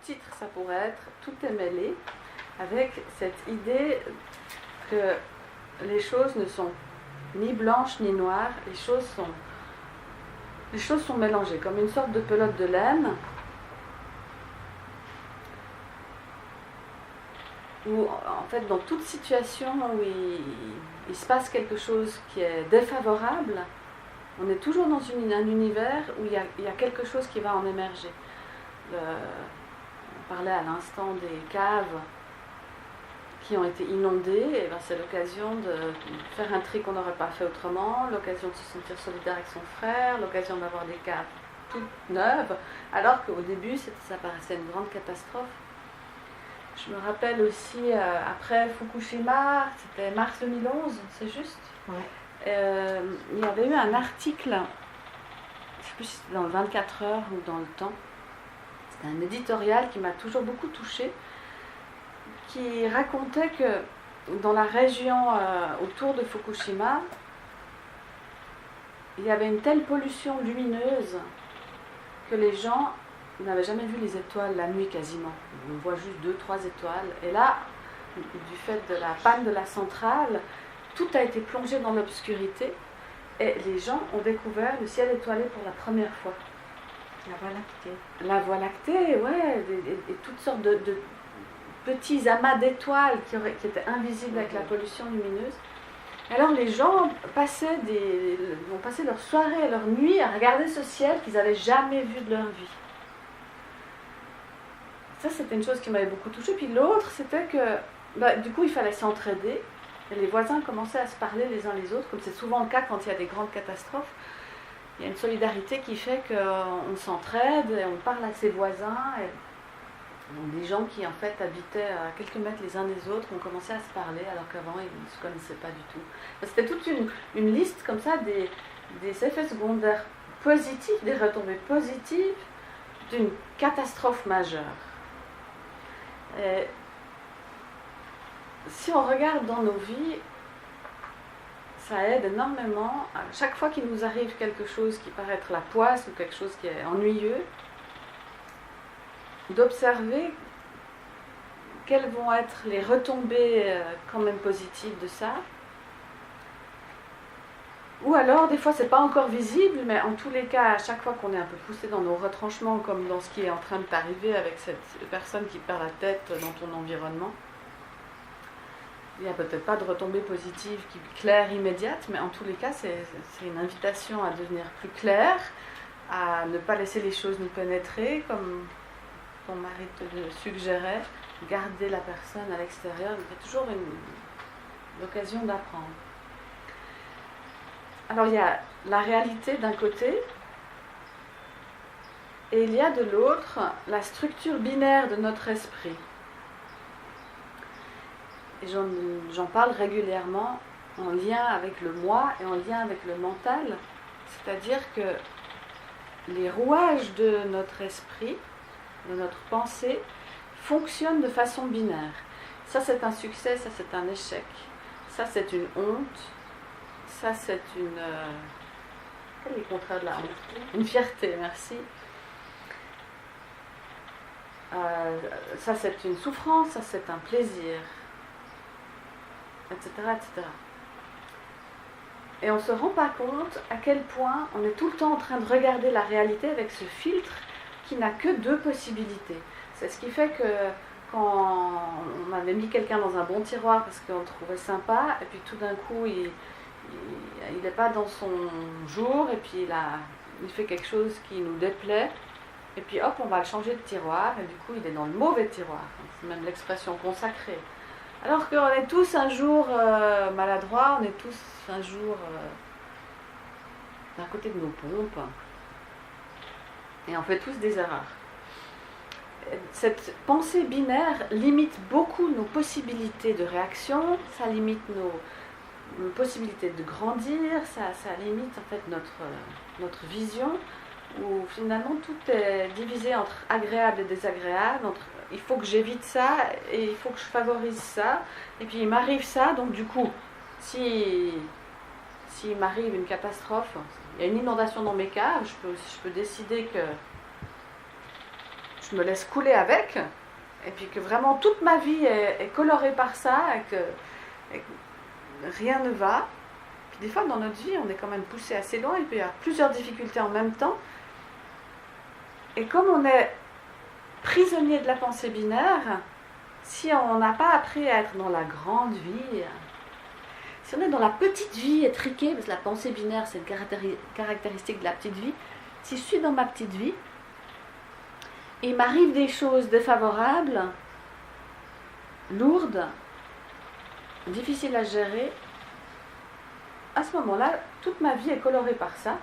titre, ça pourrait être Tout est mêlé, avec cette idée que les choses ne sont ni blanches ni noires, les choses sont mélangées, comme une sorte de pelote de laine, où en fait dans toute situation où il se passe quelque chose qui est défavorable, on est toujours dans un univers où il y a quelque chose qui va en émerger. On parlait à l'instant des caves qui ont été inondées, et ben c'est l'occasion de faire un tri qu'on n'aurait pas fait autrement, l'occasion de se sentir solidaire avec son frère, l'occasion d'avoir des caves toutes neuves, alors qu'au début ça paraissait une grande catastrophe. Je me rappelle aussi, après Fukushima, c'était mars 2011, c'est juste, il y avait eu un article, je ne sais plus si c'était dans le 24 heures ou dans le Temps, c'était un éditorial qui m'a toujours beaucoup touchée, qui racontait que dans la région autour de Fukushima, il y avait une telle pollution lumineuse que les gens n'avaient jamais vu les étoiles la nuit quasiment. On voit juste 2-3 étoiles. Et là, du fait de la panne de la centrale, tout a été plongé dans l'obscurité et les gens ont découvert le ciel étoilé pour la première fois. La Voie lactée. La Voie lactée, ouais, et toutes sortes de petits amas d'étoiles qui étaient invisibles avec la pollution lumineuse. Alors les gens vont passer leur soirée et leur nuit à regarder ce ciel qu'ils n'avaient jamais vu de leur vie. Ça, c'était une chose qui m'avait beaucoup touchée. Puis l'autre, c'était que du coup, il fallait s'entraider. Et les voisins commençaient à se parler les uns les autres, comme c'est souvent le cas quand il y a des grandes catastrophes. Il y a une solidarité qui fait qu'on s'entraide et on parle à ses voisins. Et donc, des gens qui en fait habitaient à quelques mètres les uns des autres ont commencé à se parler alors qu'avant ils ne se connaissaient pas du tout. C'était toute une liste comme ça des effets secondaires positifs, des retombées positives d'une catastrophe majeure. Et si on regarde dans nos vies, ça aide énormément. À chaque fois qu'il nous arrive quelque chose qui paraît être la poisse ou quelque chose qui est ennuyeux, d'observer quelles vont être les retombées quand même positives de ça. Ou alors, des fois, c'est pas encore visible, mais en tous les cas, à chaque fois qu'on est un peu poussé dans nos retranchements, comme dans ce qui est en train de t'arriver avec cette personne qui perd la tête dans ton environnement, il n'y a peut-être pas de retombées positives claires, immédiates, mais en tous les cas, c'est une invitation à devenir plus clair, à ne pas laisser les choses nous pénétrer, comme ton mari te le suggérait, garder la personne à l'extérieur, il y a toujours l'occasion d'apprendre. Alors il y a la réalité d'un côté, et il y a de l'autre la structure binaire de notre esprit. Et j'en parle régulièrement en lien avec le moi et en lien avec le mental, c'est-à-dire que les rouages de notre esprit, de notre pensée, fonctionnent de façon binaire. Ça c'est un succès, ça c'est un échec, ça c'est une honte, ça c'est une... quel est le contraire de la honte ? Une fierté, merci. Ça c'est une souffrance, ça c'est un plaisir, etc., etc. Et on ne se rend pas compte à quel point on est tout le temps en train de regarder la réalité avec ce filtre qui n'a que deux possibilités. C'est ce qui fait que quand on avait mis quelqu'un dans un bon tiroir parce qu'on le trouvait sympa, et puis tout d'un coup il n'est pas dans son jour, et puis il fait quelque chose qui nous déplaît, et puis hop, on va le changer de tiroir, et du coup il est dans le mauvais tiroir. C'est même l'expression consacrée. Alors qu'on est tous un jour maladroits, on est tous un jour d'un côté de nos pompes, et on fait tous des erreurs. Cette pensée binaire limite beaucoup nos possibilités de réaction, ça limite nos possibilités de grandir, ça limite en fait notre vision, où finalement tout est divisé entre agréable et désagréable, entre il faut que j'évite ça et il faut que je favorise ça, et puis il m'arrive ça, donc du coup, s'il m'arrive une catastrophe, il y a une inondation dans mes caves, je peux décider que je je me laisse couler avec, et puis que vraiment toute ma vie est colorée par ça, et que rien ne va. Puis des fois dans notre vie, on est quand même poussé assez loin, il peut y avoir plusieurs difficultés en même temps. Et comme on est prisonnier de la pensée binaire, si on n'a pas appris à être dans la grande vie, si on est dans la petite vie étriquée, parce que la pensée binaire c'est une caractéristique de la petite vie, si je suis dans ma petite vie, il m'arrive des choses défavorables, lourdes, difficiles à gérer, à ce moment-là, toute ma vie est colorée par ça,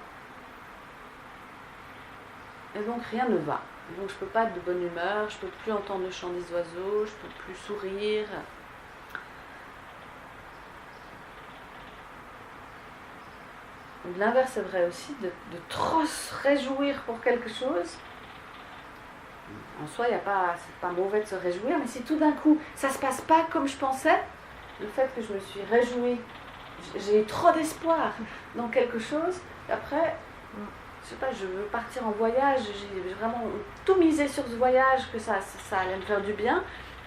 et donc rien ne va. Donc je ne peux pas être de bonne humeur, je ne peux plus entendre le chant des oiseaux, je ne peux plus sourire. L'inverse est vrai aussi, de trop se réjouir pour quelque chose. En soi, c'est pas mauvais de se réjouir, mais si tout d'un coup, ça ne se passe pas comme je pensais, le fait que je me suis réjouie, j'ai eu trop d'espoir dans quelque chose, et après, je sais pas, je veux partir en voyage, j'ai vraiment tout misé sur ce voyage, que ça allait me faire du bien,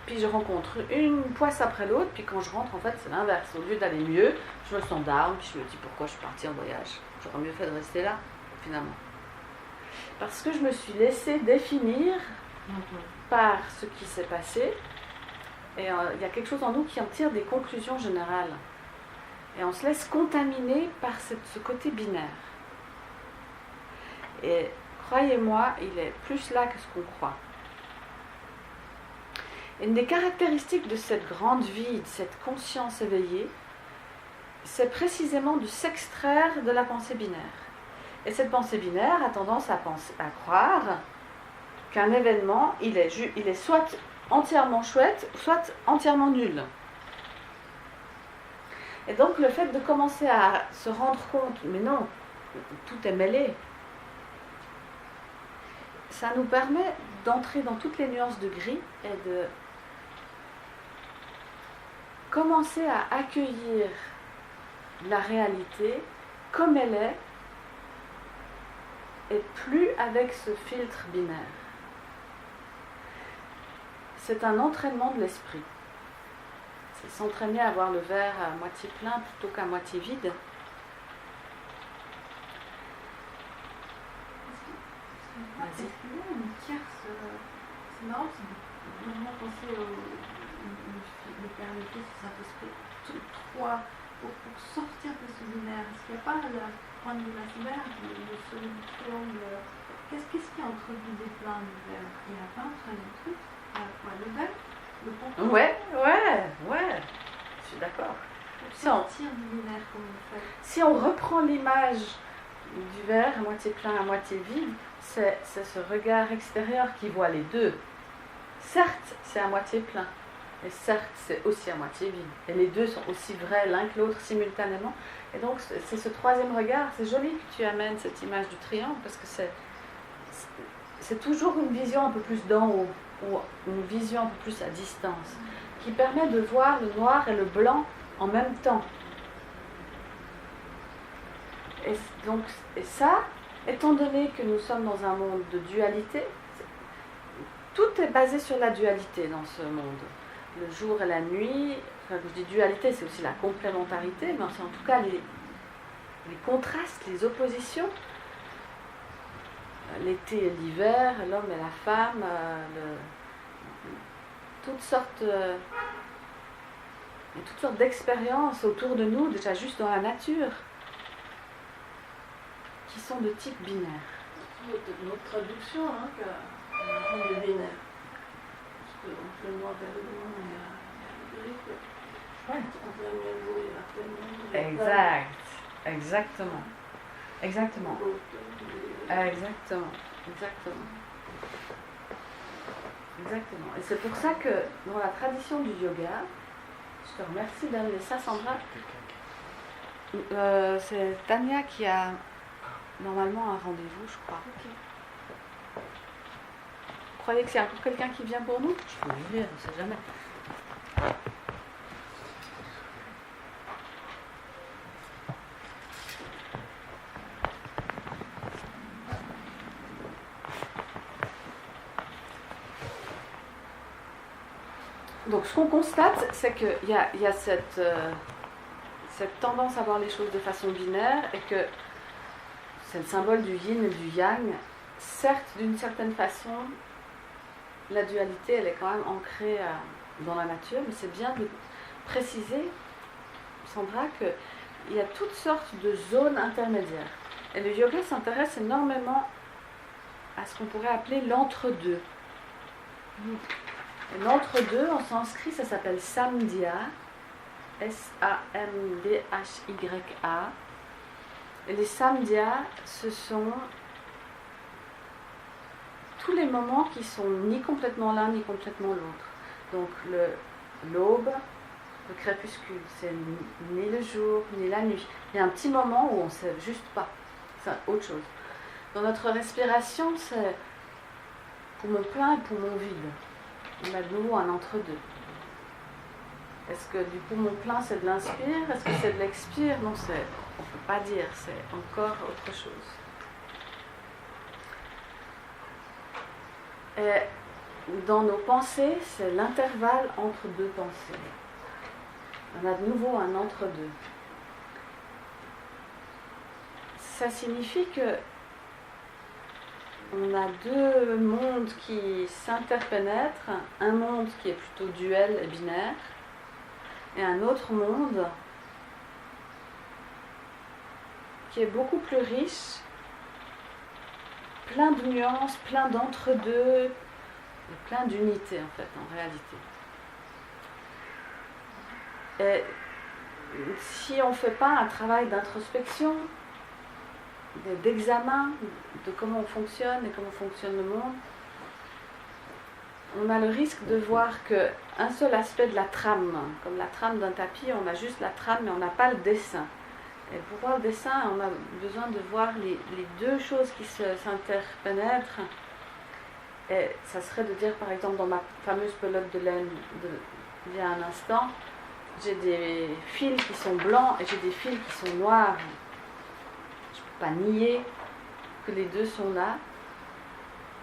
puis je rencontre une poisse après l'autre, puis quand je rentre, en fait, c'est l'inverse. Au lieu d'aller mieux, je me sens down, puis je me dis pourquoi je suis partie en voyage. J'aurais mieux fait de rester là, finalement. Parce que je me suis laissée définir par ce qui s'est passé, et il y a quelque chose en nous qui en tire des conclusions générales. Et on se laisse contaminer par ce côté binaire. Et croyez-moi, il est plus là que ce qu'on croit. Une des caractéristiques de cette grande vie, de cette conscience éveillée, c'est précisément de s'extraire de la pensée binaire. Et cette pensée binaire a tendance à croire qu'un événement, il est soit entièrement chouette, soit entièrement nul. Et donc le fait de commencer à se rendre compte, mais non, tout est mêlé, ça nous permet d'entrer dans toutes les nuances de gris et de commencer à accueillir la réalité comme elle est, et plus avec ce filtre binaire. C'est un entraînement de l'esprit. C'est s'entraîner à voir le verre à moitié plein plutôt qu'à moitié vide. Vas-y. Une tierce, c'est marrant, c'est vraiment penser l'éternité, c'est Saint-Esprit. Trois, pour sortir de ce binaire, est-ce qu'il n'y a pas la pointe de l'iceberg, le sommet du triangle? Qu'est-ce qu'il y a entre vide et plein du verre? Il n'y a pas entre les trucs, le verre, le ponton. Ouais, je suis d'accord. Sortir du binaire, comme on fait. Si on reprend l'image du verre à moitié plein, à moitié vide, c'est ce regard extérieur qui voit les deux. Certes, c'est à moitié plein, et certes, c'est aussi à moitié vide. Et les deux sont aussi vrais l'un que l'autre simultanément. Et donc, c'est ce troisième regard. C'est joli que tu amènes cette image du triangle, parce que c'est toujours une vision un peu plus d'en haut, ou une vision un peu plus à distance, qui permet de voir le noir et le blanc en même temps. Et ça, étant donné que nous sommes dans un monde de dualité, tout est basé sur la dualité dans ce monde. Le jour et la nuit, enfin, quand je dis dualité, c'est aussi la complémentarité, mais c'est en tout cas les contrastes, les oppositions. L'été et l'hiver, l'homme et la femme, toutes sortes d'expériences autour de nous, déjà juste dans la nature, qui sont de type binaire. C'est notre traduction, qu'on est binaire. Parce qu'entre le noir et le blanc, il y a le gris. Entre le miel et la pleine. Exactement. Et c'est pour ça que dans la tradition du yoga, je te remercie d'amener ça, Sandra. C'est Tania qui a normalement un rendez-vous, je crois. Okay. Vous croyez que c'est encore quelqu'un qui vient pour nous? Je peux lui dire, on ne sait jamais. Donc ce qu'on constate, c'est qu'il y a cette tendance à voir les choses de façon binaire et que c'est le symbole du yin et du yang. Certes, d'une certaine façon, la dualité, elle est quand même ancrée dans la nature, mais c'est bien de préciser, Sandra, qu'il y a toutes sortes de zones intermédiaires. Et le yoga s'intéresse énormément à ce qu'on pourrait appeler l'entre-deux. Et l'entre-deux, en sanskrit, ça s'appelle samdhya, S-A-M-D-H-Y-A. Et les samdhyas, ce sont tous les moments qui sont ni complètement l'un ni complètement l'autre. Donc l'aube, le crépuscule, c'est ni le jour ni la nuit. Il y a un petit moment où on ne sait juste pas, c'est autre chose. Dans notre respiration, c'est poumon plein et poumon vide. On a de nouveau un entre-deux. Est-ce que du poumon plein c'est de l'inspire? Est-ce que c'est de l'expire? Non, on ne peut pas dire, c'est encore autre chose. Et dans nos pensées, c'est l'intervalle entre deux pensées. On a de nouveau un entre-deux. Ça signifie que on a deux mondes qui s'interpénètrent, un monde qui est plutôt duel et binaire, et un autre monde qui est beaucoup plus riche, plein de nuances, plein d'entre-deux, et plein d'unités en fait, en réalité. Et si on ne fait pas un travail d'introspection, d'examen de comment on fonctionne et comment fonctionne le monde, on a le risque de voir qu'un seul aspect de la trame, comme la trame d'un tapis, on a juste la trame mais on n'a pas le dessin. Et pour voir le dessin, on a besoin de voir les deux choses qui s'interpénètrent. Et ça serait de dire, par exemple, dans ma fameuse pelote de laine d'il y a un instant, j'ai des fils qui sont blancs et j'ai des fils qui sont noirs. Je ne peux pas nier que les deux sont là,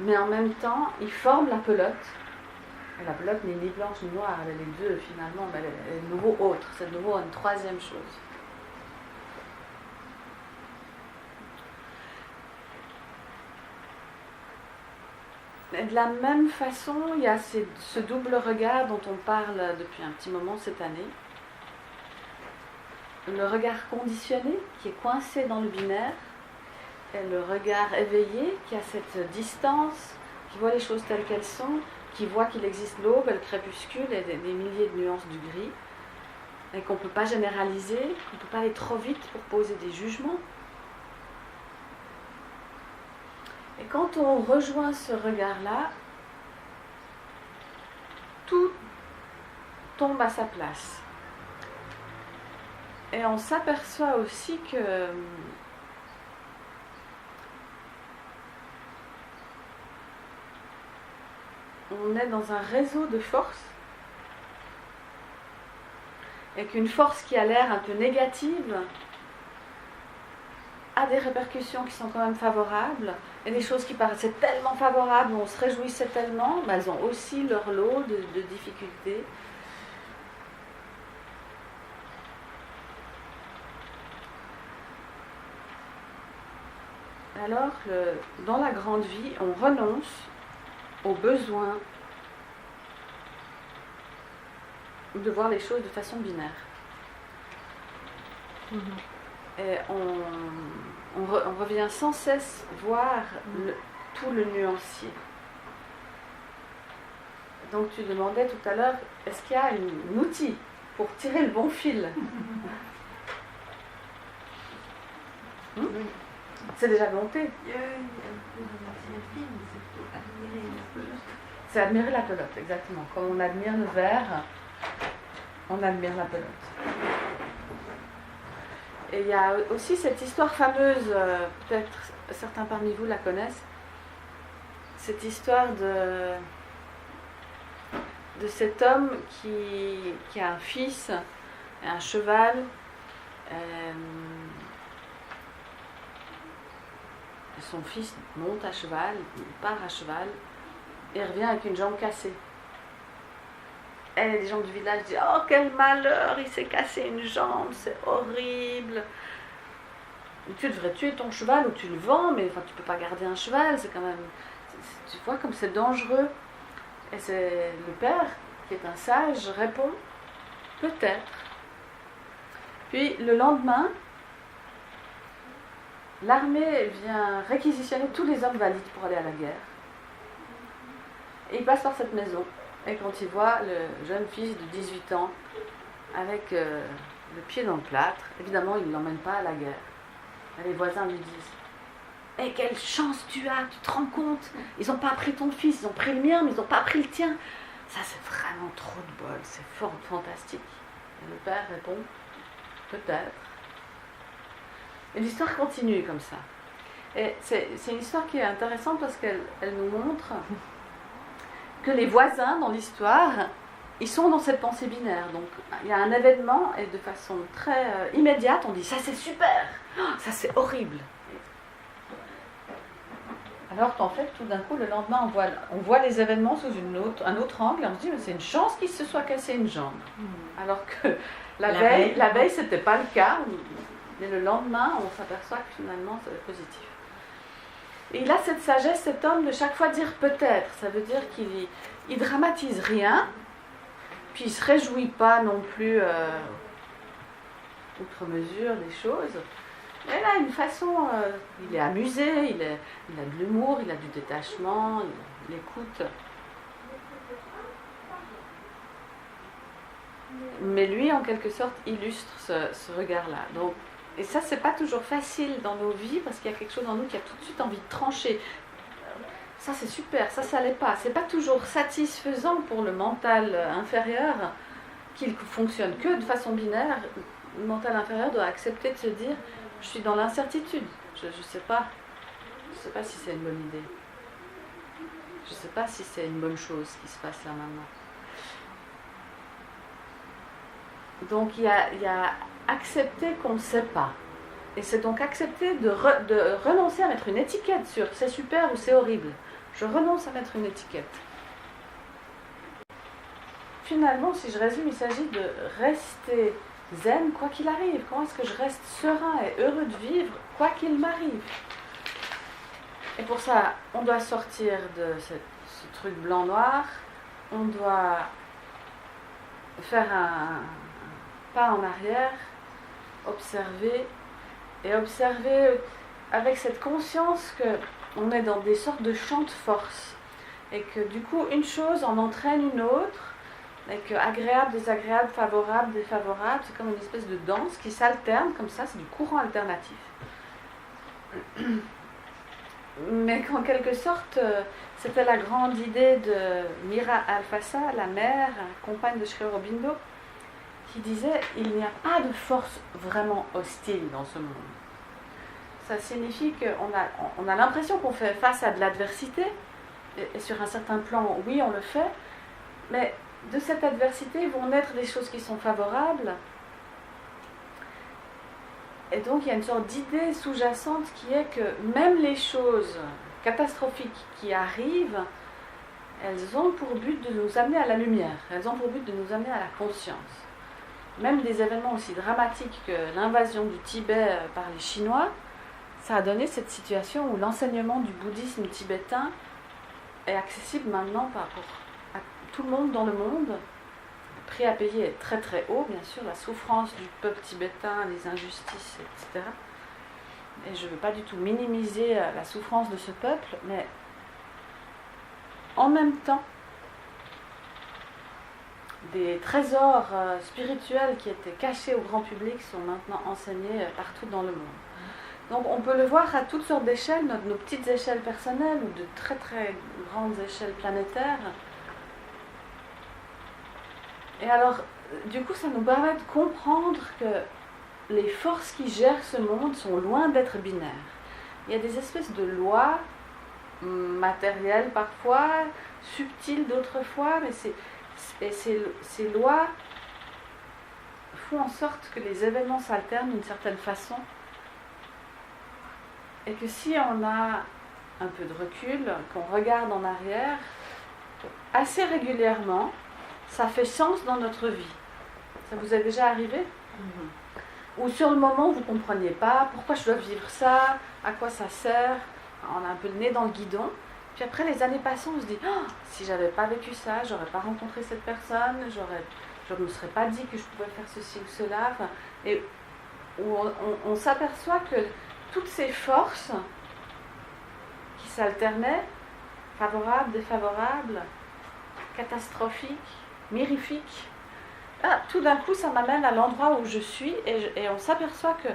mais en même temps, ils forment la pelote. Et la pelote n'est ni blanche ni noire, elle est les deux finalement, mais elle est de nouveau autre, c'est de nouveau une troisième chose. Et de la même façon, il y a ce double regard dont on parle depuis un petit moment cette année. Le regard conditionné, qui est coincé dans le binaire, et le regard éveillé, qui a cette distance, qui voit les choses telles qu'elles sont, qui voit qu'il existe l'aube, le crépuscule et des milliers de nuances du gris, et qu'on ne peut pas généraliser, qu'on ne peut pas aller trop vite pour poser des jugements. Et quand on rejoint ce regard-là, tout tombe à sa place. Et on s'aperçoit aussi que on est dans un réseau de forces et qu'une force qui a l'air un peu négative a des répercussions qui sont quand même favorables, et des choses qui paraissaient tellement favorables, on se réjouissait tellement, mais elles ont aussi leur lot de difficultés. Alors, dans la grande vie, on renonce au besoin de voir les choses de façon binaire. Et on revient sans cesse voir tout le nuancier. Donc tu demandais tout à l'heure, est-ce qu'il y a un outil pour tirer le bon fil? C'est déjà monté. C'est admirer la pelote, exactement. Comme on admire le verre, on admire la pelote. Et il y a aussi cette histoire fameuse, peut-être certains parmi vous la connaissent, cette histoire de cet homme qui a un fils et un cheval. Son fils monte à cheval, il part à cheval et revient avec une jambe cassée. Et les gens du village disent « Oh, quel malheur, il s'est cassé une jambe, c'est horrible !» Tu devrais tuer ton cheval ou tu le vends, mais enfin, tu ne peux pas garder un cheval, c'est quand même... Tu vois comme c'est dangereux. Et c'est le père, qui est un sage, répond « Peut-être. » Puis le lendemain, l'armée vient réquisitionner tous les hommes valides pour aller à la guerre. Et il passe par cette maison. Et quand il voit le jeune fils de 18 ans avec le pied dans le plâtre, évidemment, il ne l'emmène pas à la guerre. Et les voisins lui disent « Eh, quelle chance tu as, tu te rends compte? Ils n'ont pas pris ton fils, ils ont pris le mien, mais ils n'ont pas pris le tien. Ça, c'est vraiment trop de bol, c'est fort fantastique. » Et le père répond « Peut-être. » Et l'histoire continue comme ça. Et c'est une histoire qui est intéressante parce qu'elle nous montre que les voisins dans l'histoire, ils sont dans cette pensée binaire. Donc il y a un événement et de façon très immédiate, on dit ça c'est super, oh, ça c'est horrible. Alors qu'en fait, tout d'un coup, le lendemain, on voit les événements sous un autre angle et on se dit mais c'est une chance qu'il se soit cassé une jambe. Alors que la veille, c'était pas le cas. Mais le lendemain, on s'aperçoit que finalement, c'est positif. Et il a cette sagesse, cet homme, de chaque fois dire peut-être. Ça veut dire qu'il dramatise rien, puis il ne se réjouit pas non plus outre mesure des choses. Mais là, une façon, il est amusé, il a de l'humour, il a du détachement, il écoute. Mais lui, en quelque sorte, illustre ce regard-là. Donc, et ça, c'est pas toujours facile dans nos vies parce qu'il y a quelque chose en nous qui a tout de suite envie de trancher. Ça, c'est super, ça l'est pas. C'est pas toujours satisfaisant pour le mental inférieur qu'il fonctionne que de façon binaire. Le mental inférieur doit accepter de se dire je suis dans l'incertitude. Je sais pas si c'est une bonne idée. Je sais pas si c'est une bonne chose qui se passe là maintenant. Donc il y a accepter qu'on ne sait pas. Et c'est donc accepter de renoncer à mettre une étiquette sur c'est super ou c'est horrible. Je renonce à mettre une étiquette. Finalement, si je résume, il s'agit de rester zen quoi qu'il arrive. Comment est-ce que je reste serein et heureux de vivre quoi qu'il m'arrive? Et pour ça, on doit sortir de ce truc blanc-noir. On doit faire un pas en arrière, observer avec cette conscience qu'on est dans des sortes de champs de force et que du coup une chose en entraîne une autre et que agréable, désagréable, favorable, défavorable, c'est comme une espèce de danse qui s'alterne comme ça, c'est du courant alternatif. Mais qu'en quelque sorte, c'était la grande idée de Mira Alfassa, la mère, compagne de Sri Aurobindo, qui disait « il n'y a pas de force vraiment hostile dans ce monde ». Ça signifie qu'on a l'impression qu'on fait face à de l'adversité, et sur un certain plan, oui, on le fait, mais de cette adversité vont naître des choses qui sont favorables. Et donc il y a une sorte d'idée sous-jacente qui est que même les choses catastrophiques qui arrivent, elles ont pour but de nous amener à la lumière, elles ont pour but de nous amener à la conscience. Même des événements aussi dramatiques que l'invasion du Tibet par les Chinois, ça a donné cette situation où l'enseignement du bouddhisme tibétain est accessible maintenant par rapport à tout le monde dans le monde. Le prix à payer est très très haut, bien sûr, la souffrance du peuple tibétain, les injustices, etc. Et je ne veux pas du tout minimiser la souffrance de ce peuple, mais en même temps, des trésors spirituels qui étaient cachés au grand public sont maintenant enseignés partout dans le monde. Donc on peut le voir à toutes sortes d'échelles, nos petites échelles personnelles ou de très très grandes échelles planétaires. Et alors, du coup, ça nous permet de comprendre que les forces qui gèrent ce monde sont loin d'être binaires. Il y a des espèces de lois matérielles parfois, subtiles d'autres fois, mais ces lois font en sorte que les événements s'alternent d'une certaine façon et que si on a un peu de recul, qu'on regarde en arrière, assez régulièrement, ça fait sens dans notre vie. Ça vous est déjà arrivé? Ou sur le moment, vous ne compreniez pas pourquoi je dois vivre ça, à quoi ça sert. On a un peu le nez dans le guidon. Puis après, les années passent, on se dit, oh, si j'avais pas vécu ça, j'aurais pas rencontré cette personne, je ne me serais pas dit que je pouvais faire ceci ou cela. Enfin, et où on s'aperçoit que toutes ces forces qui s'alternaient, favorables, défavorables, catastrophiques, mirifiques, tout d'un coup, ça m'amène à l'endroit où je suis et on s'aperçoit que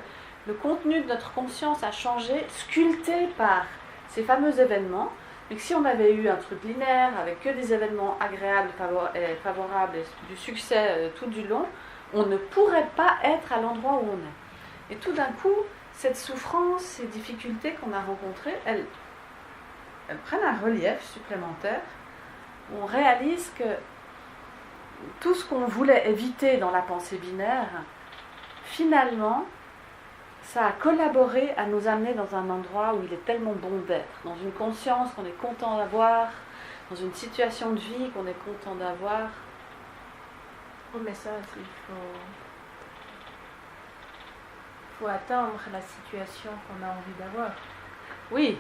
le contenu de notre conscience a changé, sculpté par ces fameux événements. Mais que si on avait eu un truc linéaire avec que des événements agréables et favorables et du succès tout du long, on ne pourrait pas être à l'endroit où on est. Et tout d'un coup, cette souffrance, ces difficultés qu'on a rencontrées, elles prennent un relief supplémentaire. On réalise que tout ce qu'on voulait éviter dans la pensée binaire, finalement, ça a collaboré à nous amener dans un endroit où il est tellement bon d'être, dans une conscience qu'on est content d'avoir, dans une situation de vie qu'on est content d'avoir. Oui, mais ça, il faut atteindre la situation qu'on a envie d'avoir. Oui.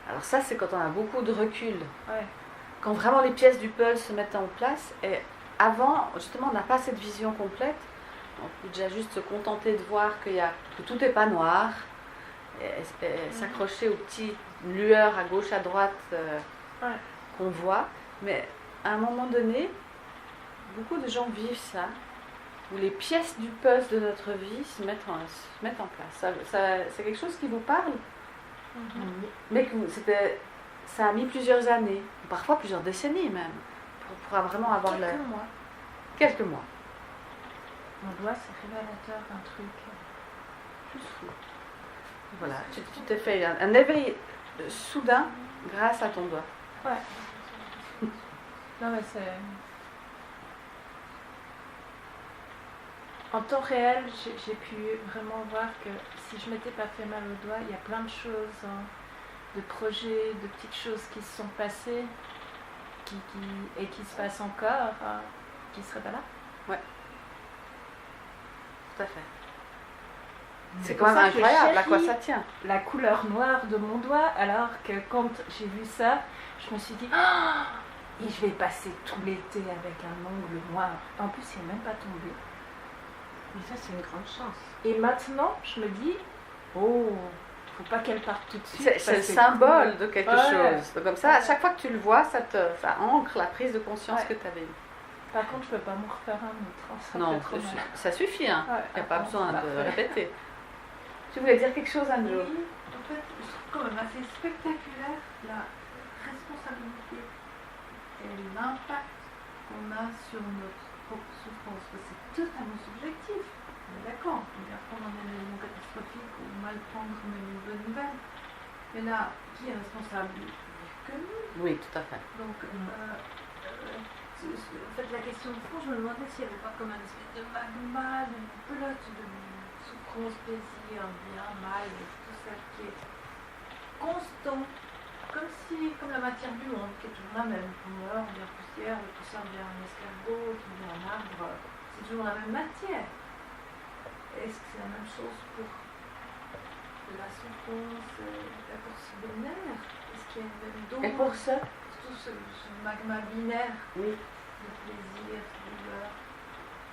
Alors ça, c'est quand on a beaucoup de recul. Ouais. Quand vraiment les pièces du puzzle se mettent en place. Et avant, justement, on n'a pas cette vision complète. On peut déjà juste se contenter de voir que tout n'est pas noir, et s'accrocher aux petites lueurs à gauche, à droite qu'on voit. Mais à un moment donné, beaucoup de gens vivent ça, où les pièces du puzzle de notre vie se mettent en place. C'est quelque chose qui vous parle, mais que ça a mis plusieurs années, parfois plusieurs décennies même, pour vraiment avoir quelques mois. Mon doigt, c'est révélateur d'un truc plus fou. Voilà, tu t'es fait un éveil soudain grâce à ton doigt. Ouais. Non mais c'est... En temps réel, j'ai pu vraiment voir que si je m'étais pas fait mal au doigt, il y a plein de choses, de projets, de petites choses qui se sont passées et qui se passent encore, qui ne seraient pas là. Ouais. Tout à fait. C'est quand même incroyable à quoi ça tient. La couleur noire de mon doigt, alors que quand j'ai vu ça, je me suis dit, et je vais passer tout l'été avec un ongle noir. En plus, il n'est même pas tombé. Mais ça, c'est une grande chance. Et maintenant, je me dis, faut pas qu'elle parte tout de suite. C'est le symbole de quelque chose. Donc, comme ça, à chaque fois que tu le vois, ça ancre la prise de conscience que tu avais eue. Par contre, je ne peux pas m'en refaire un autre. Non, ça suffit. Il n'y a pas besoin de répéter. Tu voulais dire quelque chose, Anne-Jo? Oui, en fait, je trouve quand même assez spectaculaire la responsabilité et l'impact qu'on a sur notre propre souffrance. Parce que c'est totalement subjectif. On est d'accord, on peut prendre un événement catastrophique ou mal prendre même une bonne nouvelle. Mais là, qui est responsable? Que nous. Oui, tout à fait. Donc, en fait, la question de fond, je me demandais s'il n'y avait pas comme un espèce de magma, une pelote de souffrance, plaisir, bien, mal, tout ça qui est constant, comme la matière du monde, qui est toujours la même. On meurt, on devient poussière, le poussière devient un escargot, qui devient un arbre, c'est toujours la même matière. Est-ce que c'est la même chose pour la souffrance, la force binaire? Est-ce qu'il y a une même dose? Et pour ça, tout ce magma binaire, oui, de plaisir, douleur,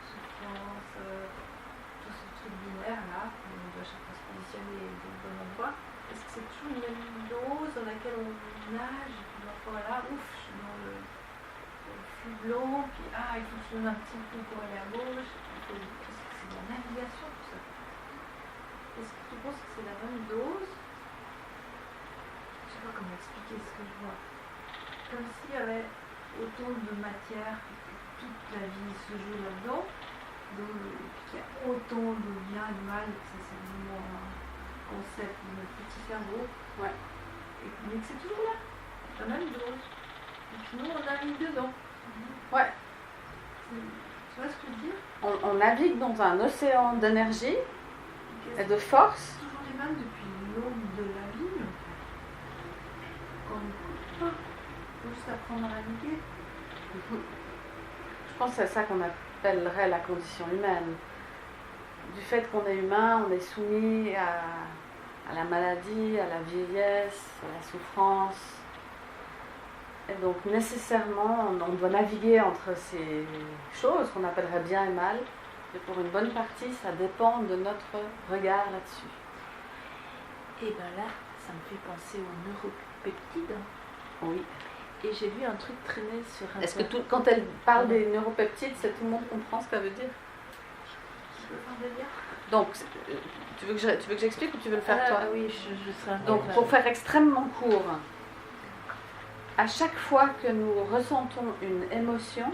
souffrance, tout ce truc binaire là, on doit chaque fois se positionner au bon endroit. Est-ce que c'est toujours une même dose dans laquelle on nage, et puis parfois là, ouf, je suis dans le flux blanc, puis il faut que je donne un petit coup pour aller à gauche. Est-ce que c'est de la navigation tout ça? Est-ce que tu penses que c'est la même dose? Je sais pas comment expliquer ce que je vois. Comme s'il y avait autant de matière que toute la vie se joue là-dedans, qu'il y a autant de bien et de mal, que c'est vraiment un concept de notre petit cerveau, mais que c'est toujours là, la même dose. Et puis nous, on navigue dedans. Ouais. Tu vois ce que je veux dire? On navigue dans un océan d'énergie et de force. C'est toujours les mêmes depuis l'aube de la vie, en fait. Quand on ne coupe pas. Faut juste apprendre à naviguer. pense que c'est ça qu'on appellerait la condition humaine. Du fait qu'on est humain, on est soumis à la maladie, à la vieillesse, à la souffrance. Et donc nécessairement, on doit naviguer entre ces choses qu'on appellerait bien et mal. Et pour une bonne partie, ça dépend de notre regard là-dessus. Et bien là, ça me fait penser aux neuropeptides. Oui. Et j'ai vu un truc traîner sur Internet. Est-ce que quand elle parle des neuropeptides, tout le monde comprend ce qu'elle veut dire? Je peux faire des liens. Donc, tu veux que j'explique ou tu veux le faire toi? Oui, je serai. Donc, pour faire extrêmement court, à chaque fois que nous ressentons une émotion,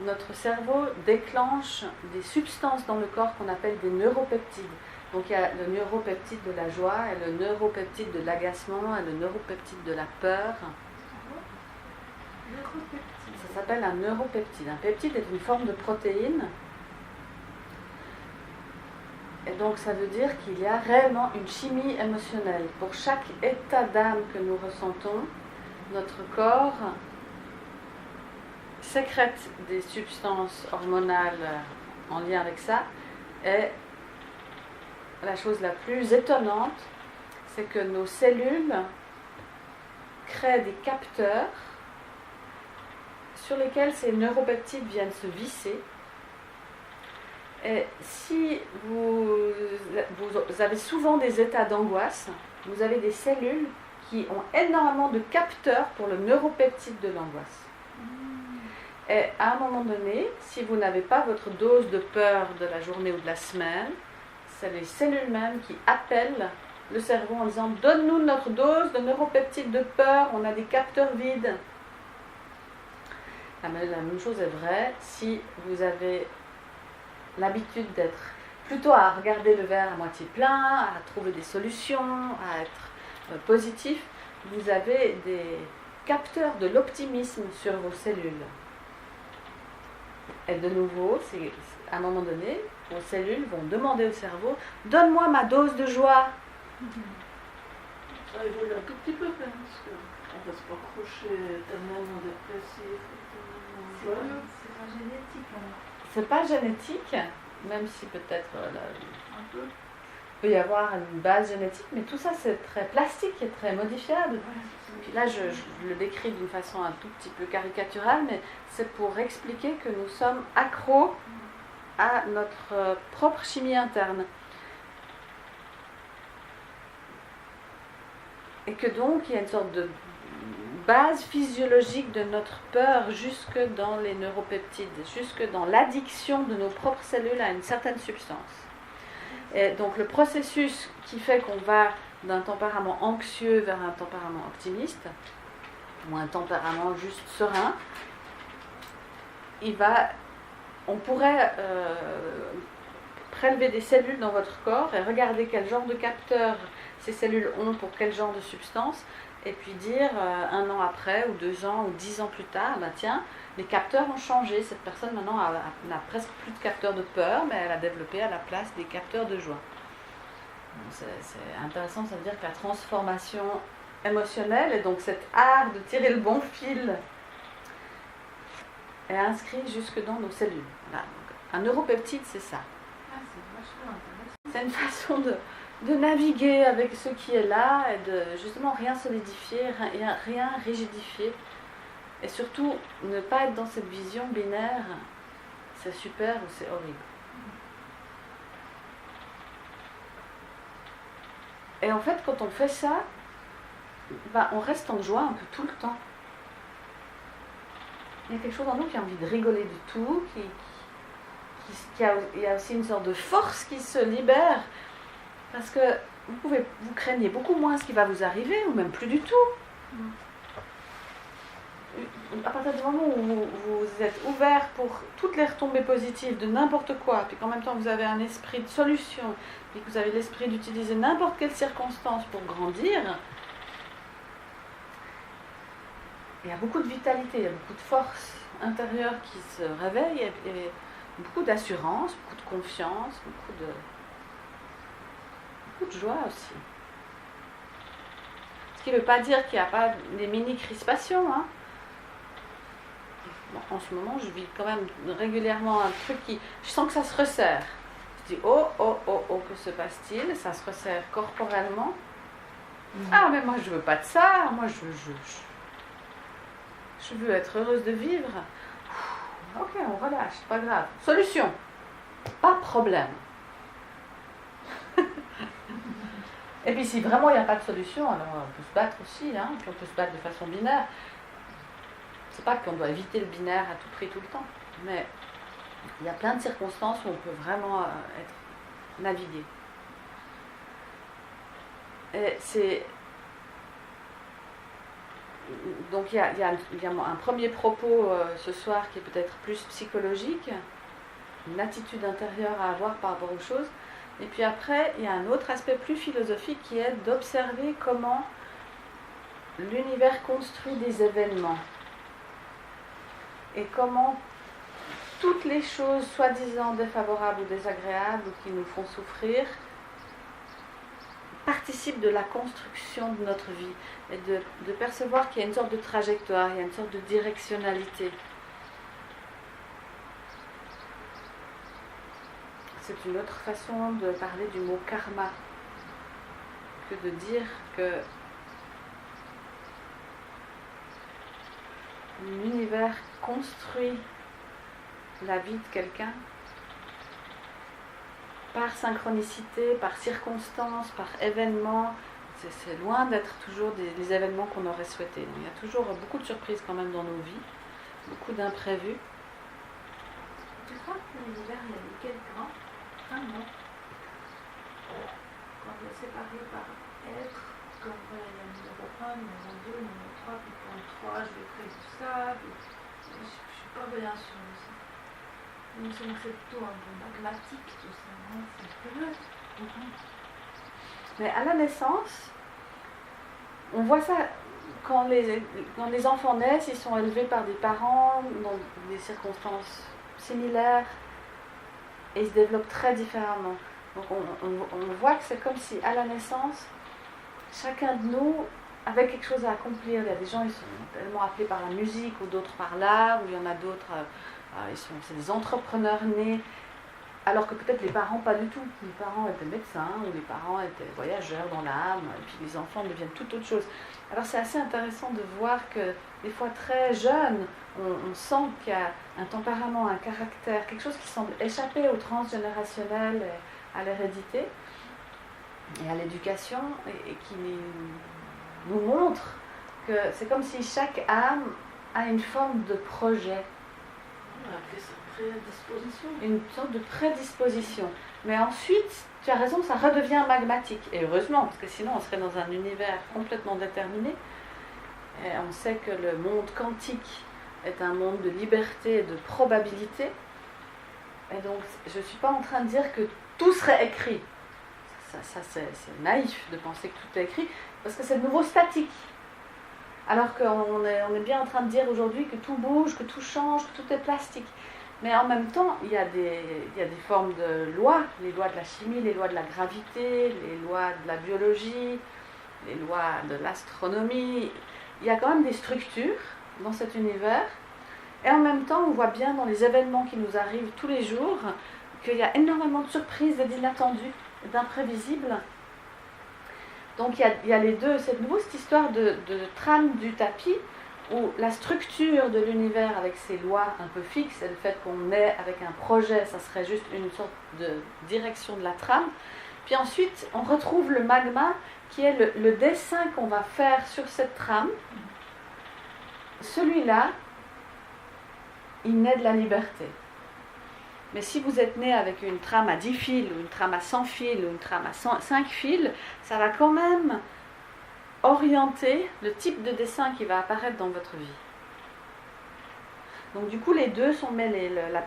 notre cerveau déclenche des substances dans le corps qu'on appelle des neuropeptides. Donc il y a le neuropeptide de la joie, et le neuropeptide de l'agacement, et le neuropeptide de la peur. Ça s'appelle un neuropeptide. Un peptide est une forme de protéine. Et donc ça veut dire qu'il y a réellement une chimie émotionnelle. Pour chaque état d'âme que nous ressentons, notre corps sécrète des substances hormonales en lien avec ça. Et la chose la plus étonnante, c'est que nos cellules créent des capteurs sur lesquels ces neuropeptides viennent se visser. Et si vous avez souvent des états d'angoisse, vous avez des cellules qui ont énormément de capteurs pour le neuropeptide de l'angoisse. Et à un moment donné, si vous n'avez pas votre dose de peur de la journée ou de la semaine, c'est les cellules mêmes qui appellent le cerveau en disant « Donne-nous notre dose de neuropeptide de peur, on a des capteurs vides. » La même chose est vraie si vous avez l'habitude d'être plutôt à regarder le verre à moitié plein, à trouver des solutions, à être positif. Vous avez des capteurs de l'optimisme sur vos cellules. Et de nouveau, à un moment donné, vos cellules vont demander au cerveau « Donne-moi ma dose de joie !» Ça évolue un tout petit peu quand même, parce qu'on ne va se pas accrocher éternellement dépressif, éternellement joyeux. C'est pas génétique alors. C'est pas génétique, même si peut-être Un peu. il peut y avoir une base génétique, mais tout ça c'est très plastique et très modifiable. Puis là, je le décris d'une façon un tout petit peu caricaturale, mais c'est pour expliquer que nous sommes accros à notre propre chimie interne. Et que donc, il y a une sorte de base physiologique de notre peur jusque dans les neuropeptides, jusque dans l'addiction de nos propres cellules à une certaine substance. Et donc, le processus qui fait qu'on va d'un tempérament anxieux vers un tempérament optimiste, ou un tempérament juste serein, on pourrait prélever des cellules dans votre corps et regarder quel genre de capteur ces cellules ont pour quel genre de substance, et puis dire 1 an après, ou 2 ans, ou 10 ans plus tard, ben tiens, les capteurs ont changé, cette personne maintenant n'a presque plus de capteurs de peur, mais elle a développé à la place des capteurs de joie. C'est intéressant, ça veut dire que la transformation émotionnelle, et donc cet art de tirer le bon fil, est inscrit jusque dans nos cellules. Voilà. Donc, un neuropeptide, c'est ça. Ah, c'est vachement intéressant. C'est une façon de naviguer avec ce qui est là et de justement rien solidifier, rien rigidifier. Et surtout, ne pas être dans cette vision binaire, c'est super ou c'est horrible. Et en fait, quand on fait ça, on reste en joie un peu tout le temps. Il y a quelque chose en nous qui a envie de rigoler du tout, il y a aussi une sorte de force qui se libère, parce que vous craignez beaucoup moins ce qui va vous arriver, ou même plus du tout. À partir du moment où vous êtes ouvert pour toutes les retombées positives de n'importe quoi, puis qu'en même temps vous avez un esprit de solution, puis que vous avez l'esprit d'utiliser n'importe quelle circonstance pour grandir, il y a beaucoup de vitalité, il y a beaucoup de force intérieure qui se réveille, et beaucoup d'assurance, beaucoup de confiance, beaucoup de joie aussi. Ce qui ne veut pas dire qu'il n'y a pas des mini-crispations, hein. Bon, en ce moment, je vis quand même régulièrement un truc qui... Je sens que ça se resserre. Je dis, oh, que se passe-t-il? Ça se resserre corporellement. Ah, mais moi, je veux pas de ça. Moi, je veux être heureuse de vivre. Ok, on relâche, c'est pas grave. Solution. Pas de problème. Et puis si vraiment il n'y a pas de solution, alors on peut se battre aussi, hein, puis on peut se battre de façon binaire. C'est pas qu'on doit éviter le binaire à tout prix tout le temps, mais il y a plein de circonstances où on peut vraiment naviguer. Et c'est... Donc il y a un premier propos ce soir qui est peut-être plus psychologique, une attitude intérieure à avoir par rapport aux choses. Et puis après, il y a un autre aspect plus philosophique qui est d'observer comment l'univers construit des événements. Et comment toutes les choses soi-disant défavorables ou désagréables ou qui nous font souffrir participent de la construction de notre vie. Et de percevoir qu'il y a une sorte de trajectoire, il y a une sorte de directionnalité. C'est une autre façon de parler du mot karma que de dire que l'univers construit la vie de quelqu'un par synchronicité, par circonstance, par événement. C'est loin d'être toujours des événements qu'on aurait souhaités. Il y a toujours beaucoup de surprises quand même dans nos vies, beaucoup d'imprévus. Tu crois que l'univers, il y a des quels grands? Ah non. Quand on est séparé par être, comme voilà, il y a le numéro 1, le numéro 2, le numéro 3, puis pour le 3, je vais créer tout ça. Je ne suis pas bien sûre de ça. Il me semble que c'est plutôt un peu magmatique tout ça, non? C'est curieux. Mais à la naissance, on voit ça quand les enfants naissent, ils sont élevés par des parents dans des circonstances similaires. Et ils se développent très différemment. Donc on voit que c'est comme si à la naissance, chacun de nous avait quelque chose à accomplir. Il y a des gens qui sont tellement appelés par la musique ou d'autres par l'art, ou il y en a d'autres, c'est des entrepreneurs nés, alors que peut-être les parents pas du tout. Les parents étaient médecins, ou les parents étaient voyageurs dans l'âme, et puis les enfants deviennent tout autre chose. Alors c'est assez intéressant de voir que des fois très jeunes, on sent qu'il y a un tempérament, un caractère, quelque chose qui semble échapper au transgénérationnel, à l'hérédité et à l'éducation, et qui nous montre que c'est comme si chaque âme a une forme de projet. On a appelé ça prédisposition. Une sorte de prédisposition. Mais ensuite, tu as raison, ça redevient magmatique. Et heureusement, parce que sinon on serait dans un univers complètement déterminé. Et on sait que le monde quantique est un monde de liberté et de probabilité. Et donc, je ne suis pas en train de dire que tout serait écrit. Ça c'est naïf de penser que tout est écrit, parce que c'est de nouveau statique. Alors qu'on est bien en train de dire aujourd'hui que tout bouge, que tout change, que tout est plastique. Mais en même temps, il y a des formes de lois, les lois de la chimie, les lois de la gravité, les lois de la biologie, les lois de l'astronomie. Il y a quand même des structures dans cet univers. Et en même temps, on voit bien dans les événements qui nous arrivent tous les jours qu'il y a énormément de surprises et d'inattendus, d'imprévisibles. Donc il y a les deux. C'est de nouveau cette histoire de trame du tapis, où la structure de l'univers avec ses lois un peu fixes, et le fait qu'on est avec un projet, ça serait juste une sorte de direction de la trame. Puis ensuite, on retrouve le magma, qui est le dessin qu'on va faire sur cette trame. Celui-là, il naît de la liberté. Mais si vous êtes né avec une trame à 10 fils, ou une trame à 100 fils, ou une trame à 5 fils, ça va quand même orienter le type de dessin qui va apparaître dans votre vie. Donc du coup, les deux sont mêlés. La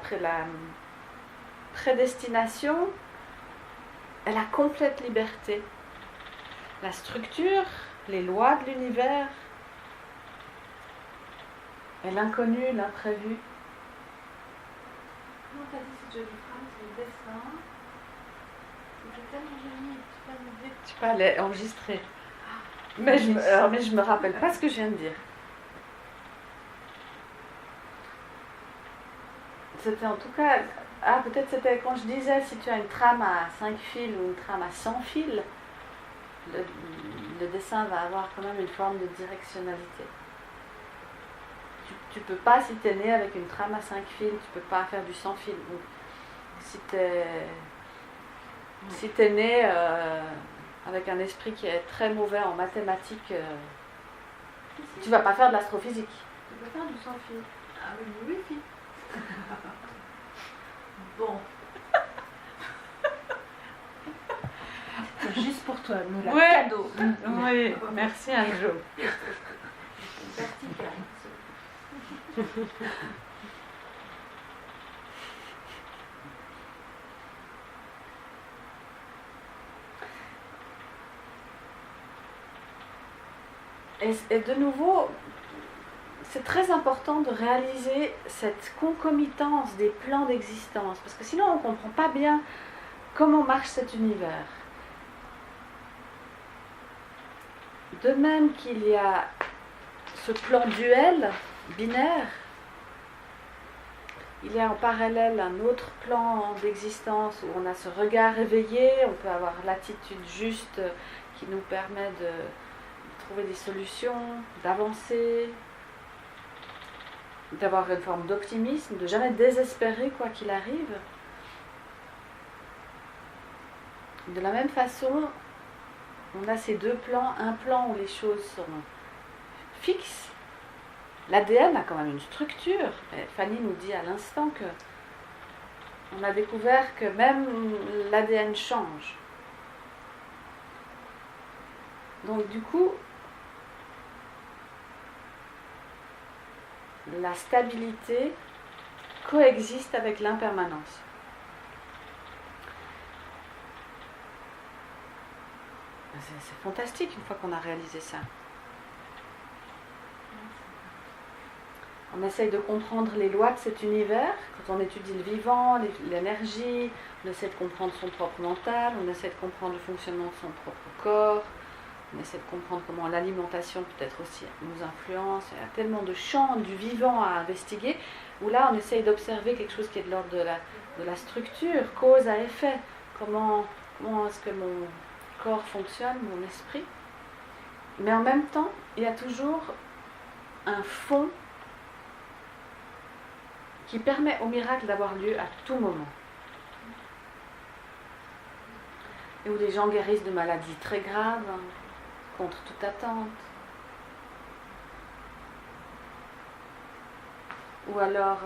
prédestination et la complète liberté. La structure, les lois de l'univers, et l'inconnu, l'imprévu. Comment t'as dit cette jolie phrase, le dessin? C'était tellement joli, tu peux nous dire. Tu peux aller enregistrer. Mais je me rappelle pas ce que je viens de dire. c'était en tout cas... Ah, peut-être c'était quand je disais, si tu as une trame à 5 fils ou une trame à 100 fils, le dessin va avoir quand même une forme de directionnalité. Tu peux pas, si tu es né avec une trame à 5 fils, tu peux pas faire du 100 fils. Donc, si tu es né avec un esprit qui est très mauvais en mathématiques, tu vas pas faire de l'astrophysique. Tu peux faire du sans fil. Avec du wifi. Bon. C'est juste pour toi, nous la Ouais. cadeau. Oui, merci Anjo. Vertical. Et de nouveau, c'est très important de réaliser cette concomitance des plans d'existence, parce que sinon on ne comprend pas bien comment marche cet univers. De même qu'il y a ce plan duel, binaire, il y a en parallèle un autre plan d'existence où on a ce regard éveillé, on peut avoir l'attitude juste qui nous permet de trouver des solutions, d'avancer, d'avoir une forme d'optimisme, de jamais désespérer quoi qu'il arrive. De la même façon, on a ces deux plans, un plan où les choses sont fixes. L'ADN a quand même une structure. Et Fanny nous dit à l'instant que on a découvert que même l'ADN change. Donc du coup, la stabilité coexiste avec l'impermanence. C'est fantastique une fois qu'on a réalisé ça. On essaye de comprendre les lois de cet univers. Quand on étudie le vivant, l'énergie, on essaie de comprendre son propre mental, on essaie de comprendre le fonctionnement de son propre corps, on essaie de comprendre comment l'alimentation peut-être aussi nous influence. Il y a tellement de champs du vivant à investiguer, où là on essaye d'observer quelque chose qui est de l'ordre de la structure, cause à effet. Comment est-ce que mon corps fonctionne, mon esprit. Mais en même temps, il y a toujours un fond qui permet au miracle d'avoir lieu à tout moment. Et où les gens guérissent de maladies très graves, contre toute attente. Ou alors,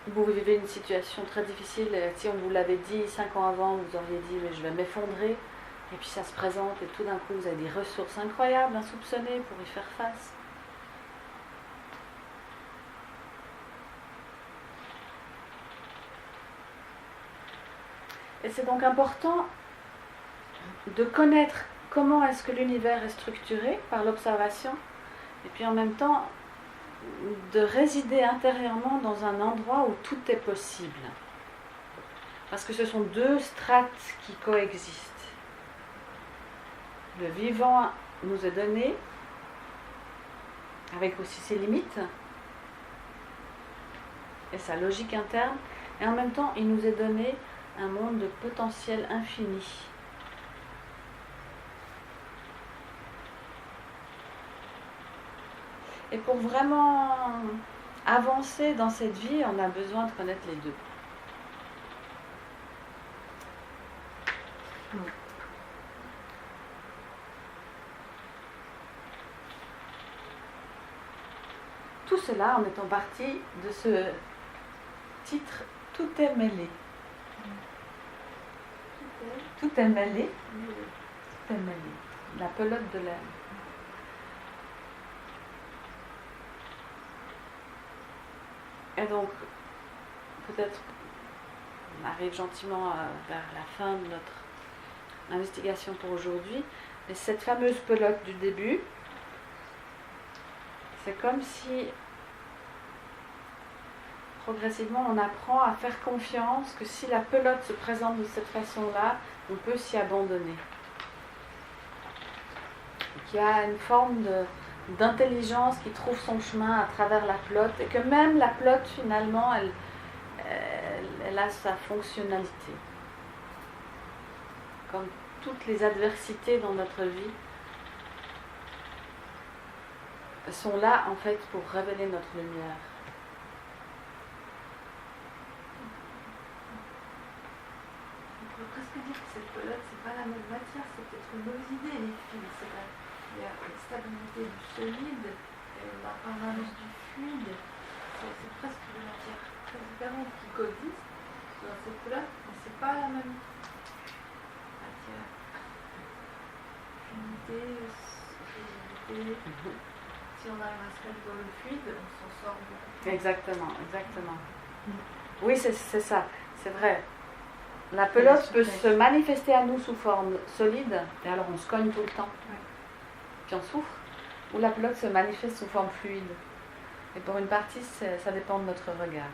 vous vivez une situation très difficile, si on vous l'avait dit 5 ans avant, vous auriez dit mais je vais m'effondrer, et puis ça se présente et tout d'un coup vous avez des ressources incroyables, insoupçonnées pour y faire face. Et c'est donc important de connaître comment est-ce que l'univers est structuré par l'observation, et puis en même temps de résider intérieurement dans un endroit où tout est possible. Parce que ce sont deux strates qui coexistent. Le vivant nous est donné, avec aussi ses limites, et sa logique interne, et en même temps il nous est donné un monde de potentiel infini. Et pour vraiment avancer dans cette vie, on a besoin de connaître les deux. Tout cela en étant parti de ce titre « Tout est mêlé ». Tout est mêlé. Tout est mêlé. La pelote de l'air. Et donc, peut-être, on arrive gentiment vers la fin de notre investigation pour aujourd'hui, mais cette fameuse pelote du début, c'est comme si, progressivement, on apprend à faire confiance que si la pelote se présente de cette façon-là, on peut s'y abandonner. Il y a une forme d'intelligence qui trouve son chemin à travers la pelote et que même la pelote finalement elle a sa fonctionnalité. Comme toutes les adversités dans notre vie sont là en fait pour révéler notre lumière. On pourrait presque dire que cette pelote, c'est pas la même matière, c'est peut-être une mauvaise idée, les fils. Il y a une stabilité du solide et la permanence du fluide. C'est presque une matière très différente qui coexiste dans cette pelote, mais c'est pas la même matière. Fluidité, solidité. Si on arrive à se mettre dans le fluide, on s'en sort beaucoup plus. Exactement. Oui, c'est ça, c'est vrai. La pelote peut se manifester à nous sous forme solide, et alors on se cogne tout le temps, puis on souffre. Ou la pelote se manifeste sous forme fluide. Et pour une partie, ça dépend de notre regard.